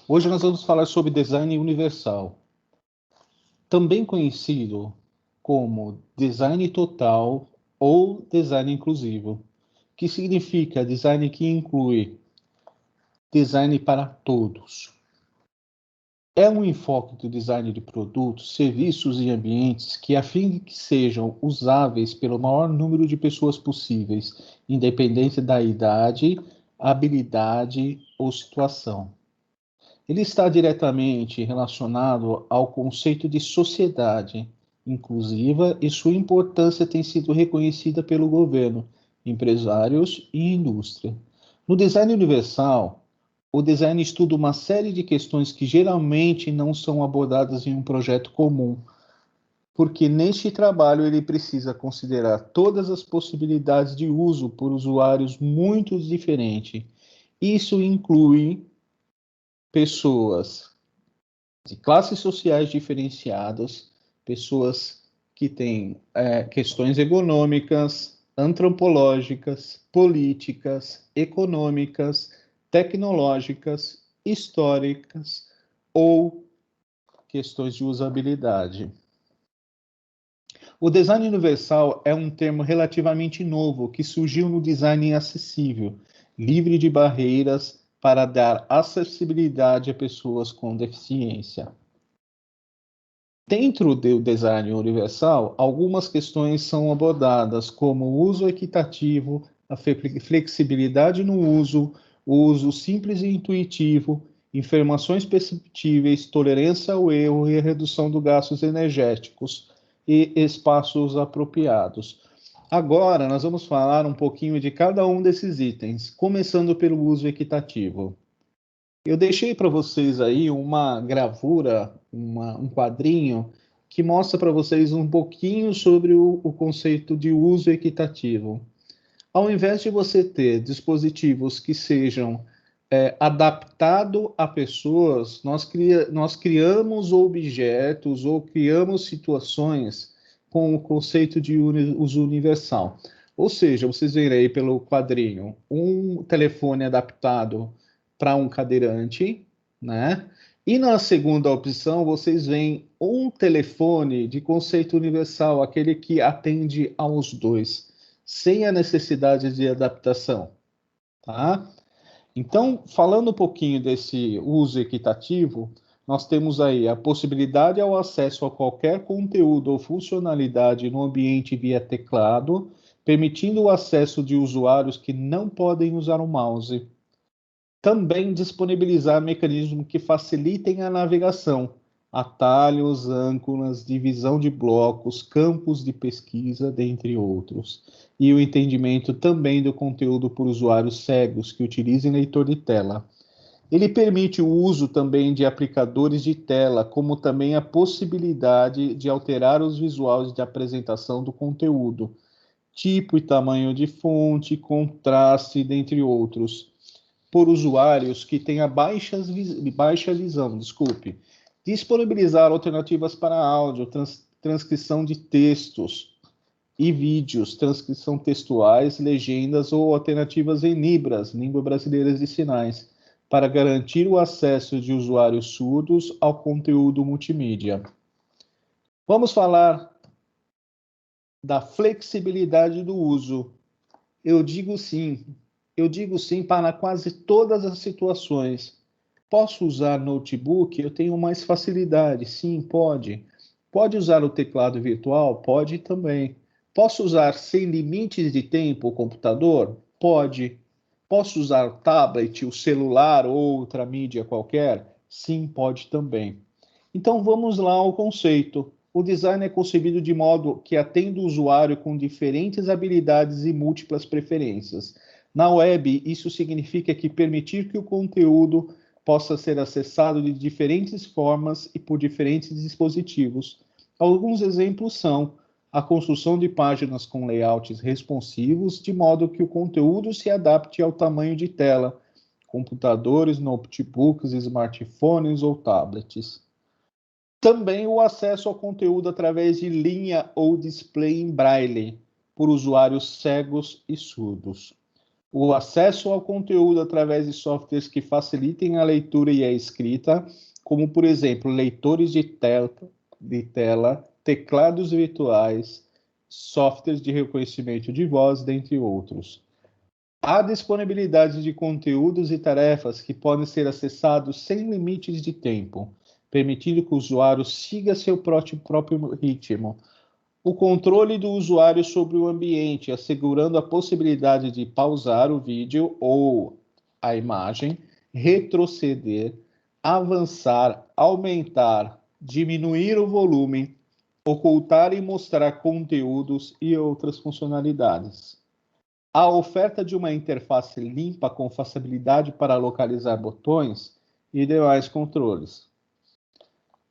Hoje nós vamos falar sobre design universal, também conhecido como design total ou design inclusivo, que significa design que inclui design para todos. É um enfoque do design de produtos, serviços e ambientes que, a fim de que sejam usáveis pelo maior número de pessoas possíveis, independente da idade, habilidade ou situação. Ele está diretamente relacionado ao conceito de sociedade inclusiva e sua importância tem sido reconhecida pelo governo, empresários e indústria. No design universal, o design estuda uma série de questões que geralmente não são abordadas em um projeto comum, porque neste trabalho ele precisa considerar todas as possibilidades de uso por usuários muito diferentes. Isso inclui pessoas de classes sociais diferenciadas, pessoas que têm questões econômicas, antropológicas, políticas, econômicas, tecnológicas, históricas ou questões de usabilidade. O design universal é um termo relativamente novo que surgiu no design acessível, livre de barreiras para dar acessibilidade a pessoas com deficiência. Dentro do design universal, algumas questões são abordadas, como o uso equitativo, a flexibilidade no uso, o uso simples e intuitivo, informações perceptíveis, tolerância ao erro e a redução dos gastos energéticos e espaços apropriados. Agora, nós vamos falar um pouquinho de cada um desses itens, começando pelo uso equitativo. Eu deixei para vocês aí uma gravura, um quadrinho, que mostra para vocês um pouquinho sobre o conceito de uso equitativo. Ao invés de você ter dispositivos que sejam adaptados a pessoas, nós criamos objetos ou criamos situações com o conceito de uso universal. Ou seja, vocês verem aí pelo quadrinho um telefone adaptado para um cadeirante, né? E na segunda opção, vocês veem um telefone de conceito universal, aquele que atende aos dois, sem a necessidade de adaptação, tá? Então, falando um pouquinho desse uso equitativo, nós temos aí a possibilidade ao acesso a qualquer conteúdo ou funcionalidade no ambiente via teclado, permitindo o acesso de usuários que não podem usar o mouse. Também disponibilizar mecanismos que facilitem a navegação, atalhos, âncoras, divisão de blocos, campos de pesquisa, dentre outros. E o entendimento também do conteúdo por usuários cegos que utilizem leitor de tela. Ele permite o uso também de aplicadores de tela, como também a possibilidade de alterar os visuais de apresentação do conteúdo, tipo e tamanho de fonte, contraste, dentre outros, por usuários que tenham baixa visão, desculpe. Disponibilizar alternativas para áudio, transcrição de textos e vídeos, transcrição textuais, legendas ou alternativas em Libras, língua brasileira de sinais, para garantir o acesso de usuários surdos ao conteúdo multimídia. Vamos falar da flexibilidade do uso. Eu digo sim para quase todas as situações. Posso usar notebook? Eu tenho mais facilidade. Sim, pode. Pode usar o teclado virtual? Pode também. Posso usar sem limites de tempo o computador? Pode. Posso usar o tablet, o celular ou outra mídia qualquer? Sim, pode também. Então vamos lá ao conceito. O design é concebido de modo que atenda o usuário com diferentes habilidades e múltiplas preferências. Na web, isso significa que permitir que o conteúdo possa ser acessado de diferentes formas e por diferentes dispositivos. Alguns exemplos são a construção de páginas com layouts responsivos, de modo que o conteúdo se adapte ao tamanho de tela, computadores, notebooks, smartphones ou tablets. Também o acesso ao conteúdo através de linha ou display em braille, por usuários cegos e surdos. o acesso ao conteúdo através de softwares que facilitem a leitura e a escrita, como, por exemplo, leitores de tela, teclados virtuais, softwares de reconhecimento de voz, dentre outros. Há disponibilidade de conteúdos e tarefas que podem ser acessados sem limites de tempo, permitindo que o usuário siga seu próprio ritmo. O controle do usuário sobre o ambiente, assegurando a possibilidade de pausar o vídeo ou a imagem, retroceder, avançar, aumentar, diminuir o volume, ocultar e mostrar conteúdos e outras funcionalidades. A oferta de uma interface limpa com facilidade para localizar botões e demais controles.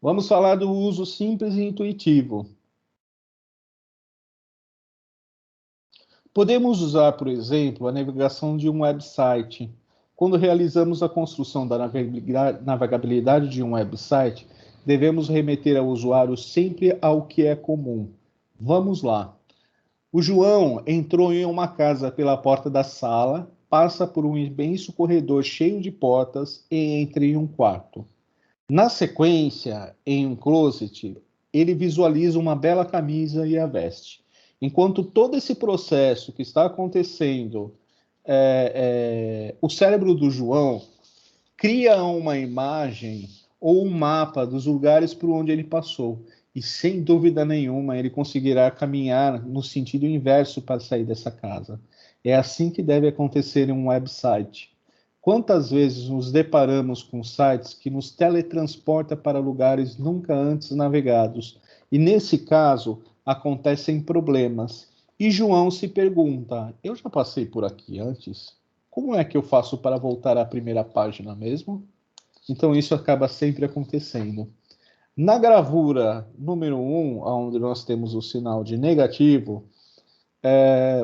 Vamos falar do uso simples e intuitivo. Podemos usar, por exemplo, a navegação de um website. Quando realizamos a construção da navegabilidade de um website, devemos remeter ao usuário sempre ao que é comum. Vamos lá. O João entrou em uma casa pela porta da sala, passa por um imenso corredor cheio de portas e entra em um quarto. Na sequência, em um closet, ele visualiza uma bela camisa e a veste. Enquanto todo esse processo que está acontecendo, o cérebro do João cria uma imagem ou um mapa dos lugares por onde ele passou. E, sem dúvida nenhuma, ele conseguirá caminhar no sentido inverso para sair dessa casa. É assim que deve acontecer em um website. Quantas vezes nos deparamos com sites que nos teletransportam para lugares nunca antes navegados? E, nesse caso, acontecem problemas. E João se pergunta, eu já passei por aqui antes? Como é que eu faço para voltar à primeira página mesmo? Então, isso acaba sempre acontecendo. Na gravura número 1, onde nós temos o sinal de negativo,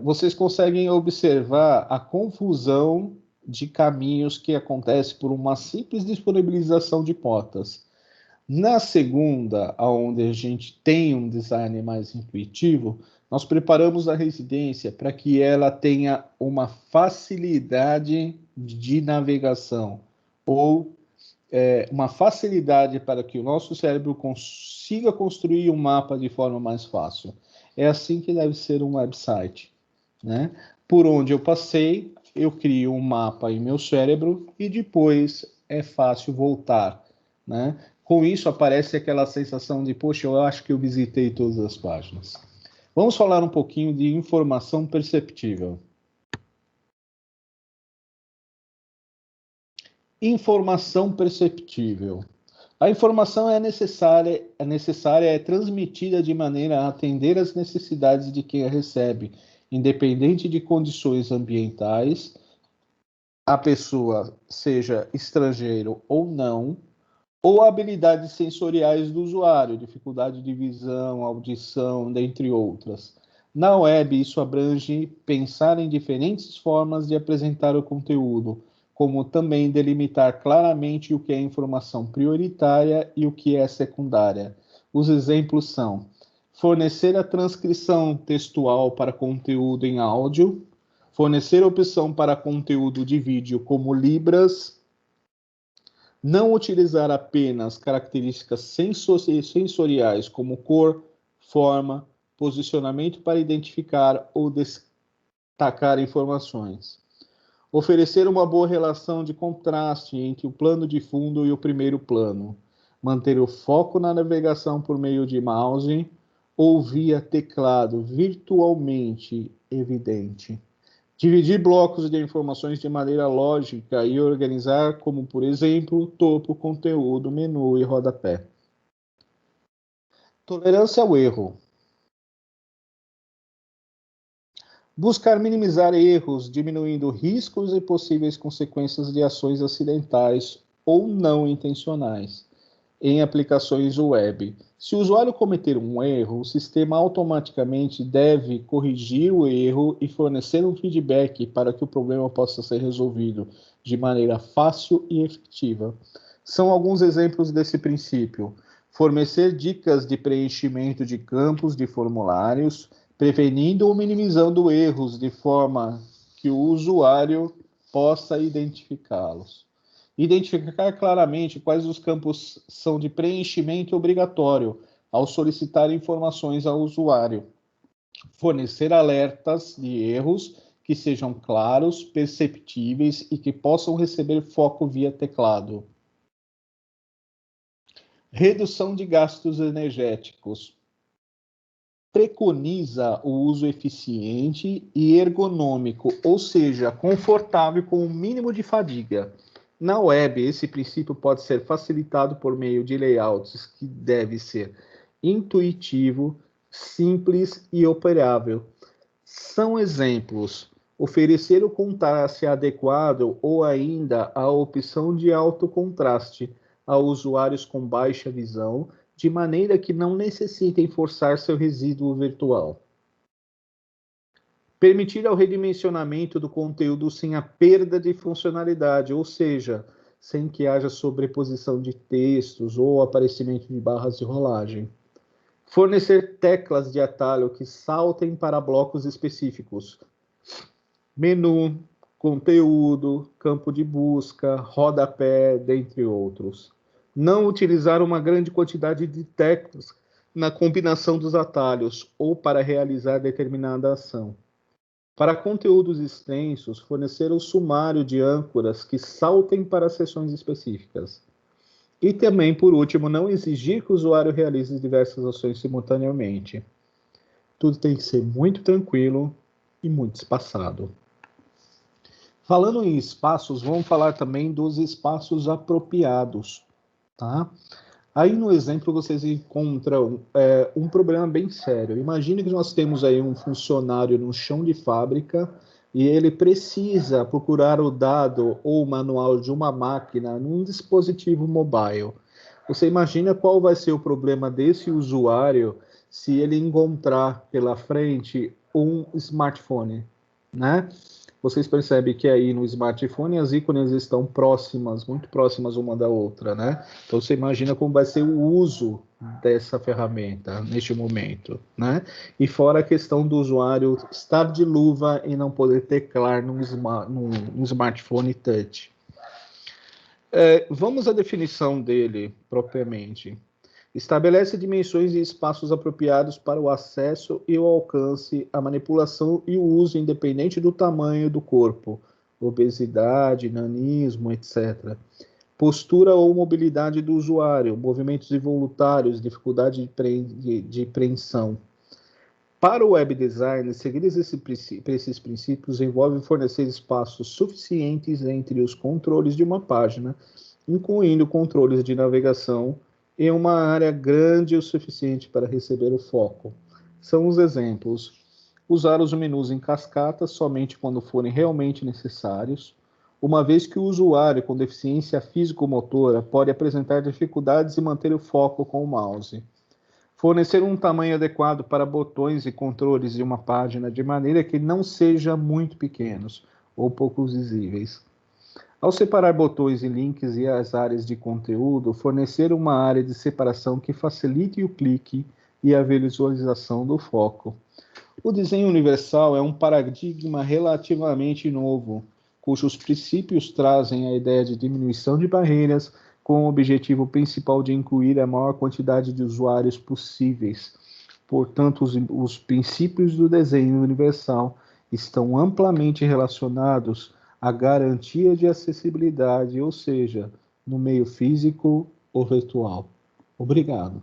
vocês conseguem observar a confusão de caminhos que acontece por uma simples disponibilização de portas. Na segunda, onde a gente tem um design mais intuitivo, nós preparamos a residência para que ela tenha uma facilidade de navegação ou uma facilidade para que o nosso cérebro consiga construir um mapa de forma mais fácil. É assim que deve ser um website, né? Por onde eu passei, eu crio um mapa em meu cérebro e depois é fácil voltar, né? Com isso aparece aquela sensação de, poxa, eu acho que eu visitei todas as páginas. Vamos falar um pouquinho de informação perceptível. Informação perceptível. A informação é transmitida de maneira a atender às necessidades de quem a recebe, independente de condições ambientais, a pessoa seja estrangeiro ou não, ou habilidades sensoriais do usuário, dificuldade de visão, audição, dentre outras. Na web, isso abrange pensar em diferentes formas de apresentar o conteúdo, como também delimitar claramente o que é informação prioritária e o que é secundária. Os exemplos são fornecer a transcrição textual para conteúdo em áudio, fornecer opção para conteúdo de vídeo como Libras, não utilizar apenas características sensoriais como cor, forma, posicionamento para identificar ou destacar informações. Oferecer uma boa relação de contraste entre o plano de fundo e o primeiro plano. Manter o foco na navegação por meio de mouse ou via teclado virtualmente evidente. Dividir blocos de informações de maneira lógica e organizar, como, por exemplo, topo, conteúdo, menu e rodapé. Tolerância ao erro. Buscar minimizar erros, diminuindo riscos e possíveis consequências de ações acidentais ou não intencionais em aplicações web. Se o usuário cometer um erro, o sistema automaticamente deve corrigir o erro e fornecer um feedback para que o problema possa ser resolvido de maneira fácil e efetiva. São alguns exemplos desse princípio. Fornecer dicas de preenchimento de campos de formulários, prevenindo ou minimizando erros de forma que o usuário possa identificá-los. Identificar claramente quais os campos são de preenchimento obrigatório ao solicitar informações ao usuário. Fornecer alertas de erros que sejam claros, perceptíveis e que possam receber foco via teclado. Redução de gastos energéticos. Preconiza o uso eficiente e ergonômico, ou seja, confortável com o mínimo de fadiga. Na web, esse princípio pode ser facilitado por meio de layouts que deve ser intuitivo, simples e operável. São exemplos: oferecer o contraste adequado ou ainda a opção de alto contraste a usuários com baixa visão, de maneira que não necessitem forçar seu resíduo virtual. Permitir ao redimensionamento do conteúdo sem a perda de funcionalidade, ou seja, sem que haja sobreposição de textos ou aparecimento de barras de rolagem. Fornecer teclas de atalho que saltem para blocos específicos. Menu, conteúdo, campo de busca, rodapé, dentre outros. Não utilizar uma grande quantidade de teclas na combinação dos atalhos ou para realizar determinada ação. Para conteúdos extensos, fornecer o sumário de âncoras que saltem para sessões específicas. E também, por último, não exigir que o usuário realize diversas ações simultaneamente. Tudo tem que ser muito tranquilo e muito espaçado. Falando em espaços, vamos falar também dos espaços apropriados, tá? Aí no exemplo vocês encontram um problema bem sério. Imagine que nós temos aí um funcionário no chão de fábrica e ele precisa procurar o dado ou o manual de uma máquina num dispositivo mobile. Você imagina qual vai ser o problema desse usuário se ele encontrar pela frente um smartphone, né? Vocês percebem que aí no smartphone as ícones estão próximas, muito próximas uma da outra, né? Então você imagina como vai ser o uso dessa ferramenta neste momento, né? E fora a questão do usuário estar de luva e não poder teclar num smartphone touch. Vamos à definição dele propriamente. Estabelece dimensões e espaços apropriados para o acesso e o alcance, a manipulação e o uso independente do tamanho do corpo, obesidade, nanismo, etc. Postura ou mobilidade do usuário, movimentos involuntários, dificuldade de preensão. Para o web design, seguir esses princípios envolve fornecer espaços suficientes entre os controles de uma página, incluindo controles de navegação, em uma área grande o suficiente para receber o foco. São os exemplos: usar os menus em cascata somente quando forem realmente necessários, uma vez que o usuário com deficiência físico-motora pode apresentar dificuldades em manter o foco com o mouse. Fornecer um tamanho adequado para botões e controles de uma página de maneira que não sejam muito pequenos ou pouco visíveis. Ao separar botões e links e as áreas de conteúdo, fornecer uma área de separação que facilite o clique e a visualização do foco. O desenho universal é um paradigma relativamente novo, cujos princípios trazem a ideia de diminuição de barreiras com o objetivo principal de incluir a maior quantidade de usuários possíveis. Portanto, os princípios do desenho universal estão amplamente relacionados a garantia de acessibilidade, ou seja, no meio físico ou virtual. Obrigado.